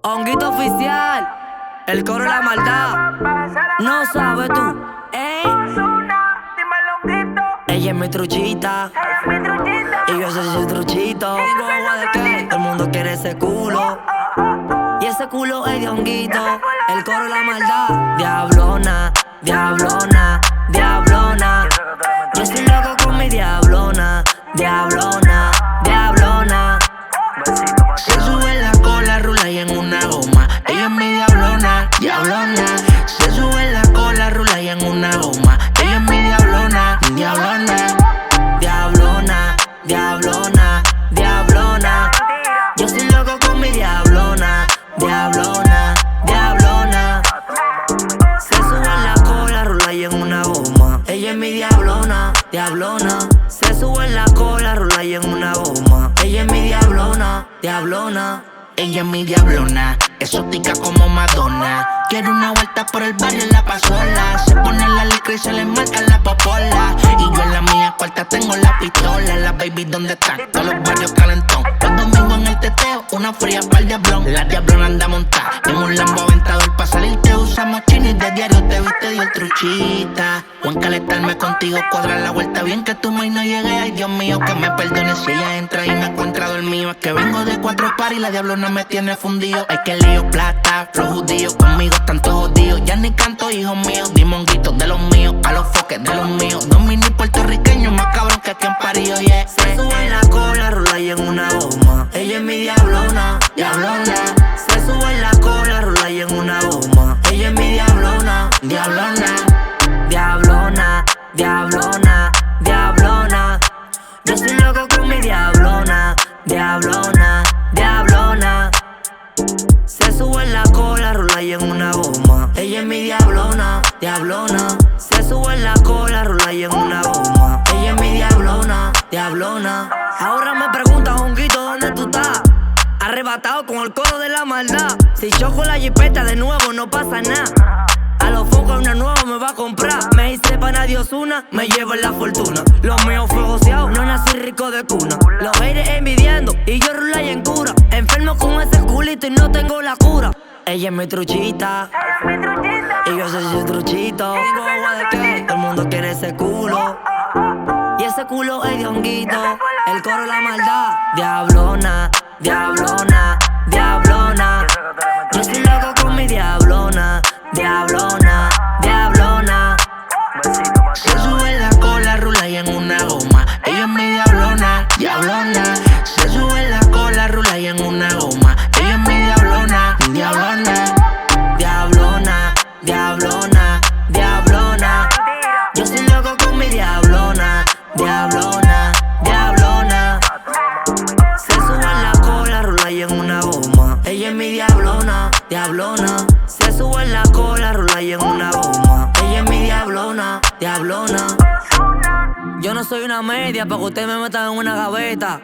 Honguito oficial, el coro de la maldad. No sabes tú, ella es mi truchita, y yo soy su truchito. Digo agua de qué, todo el mundo quiere ese culo, y ese culo es de Honguito. El coro de la maldad. Diablona, diablona, diablona. Yo estoy loco con mi diablona, diablona, diablona. Se sube en la cola, rula y en una goma. Ella es mi diablona, diablona. Se sube en la cola, rula y en una goma. Ella es mi diablona, diablona. Diablona, diablona, diablona. Yo estoy loco con mi diablona, diablona, diablona. Se sube en la cola, rula y en una goma. Ella es mi diablona, diablona. Se sube en la cola, rula y en una goma. Ella es mi diablona, diablona. Ella es mi diablona, exótica como Madonna. Quiere una vuelta por el barrio en la pasola. Se pone la licra y se le marca la popola. Y yo en la mía cuarta tengo la pistola. La baby, ¿dónde está? Todos los barrios calentón. Los domingos en el teteo, una fría para el diablón. La diablona anda montada en un Lambo aventador. Pa' salir te usamos chinis de diario. Te viste dio el truchita. O en calentarme contigo, cuadrar la vuelta bien que tu maíz no llegue. Ay, Dios mío, que me perdone si ella entra y me encuentra dormido. Es que vengo de 4 paris y la diablona me tiene fundido. Hay que lío plata, flow judío. Conmigo están todos jodidos. Ya ni canto, hijos míos. Dimonguitos de los míos, a los foques de los míos. Dos mini puertorriqueños más cabrón que aquí en París, yeah. Se sube en la cola, rula y en una goma. Ella es mi diablona, diablona. Se sube en la cola, rula y en una goma. Ella es mi diablona, Diablona, diablona, diablona, diablona. Yo estoy loco con mi diablona, diablona, diablona. Se sube en la cola, rula y en una goma. Ella es mi diablona, diablona. Se sube en la cola, rula y en una goma. Ella es mi diablona, diablona. Ahora me preguntas, Honguito, ¿dónde tú estás? Arrebatado con el coro de la maldad. Si choco la jipeta de nuevo no pasa nada. A los focos una nueva me va a comprar. Me hice pana Dios una, me llevo la fortuna. Lo mío fue goceado, no nací rico de cuna. Los haters envidiando y yo rula y en cura. Enfermo con ese culito y no tengo la cura. Ella es mi truchita, y yo soy su truchito. Digo agua de qué, todo el mundo quiere ese culo, y ese culo es de Honguito. El coro de la maldad. Diablona, diablona, diablona. Yo estoy loco con mi diablona, diablona, diablona. se sube en la cola, rula y en una goma. Ella es mi diablona, diablona. Se sube en la cola, rula y en una goma. Ella es mi diablona, diablona. Diablona, diablona, diablona. Yo estoy loco con mi diablona, diablona, diablona. Se sube en la cola, rula y en una goma. Ella es mi diablona, diablona. Se sube en la cola, rula y en una goma. Ella es mi diablona, diablona. Yo no soy una media para que ustedes me metan en una gaveta.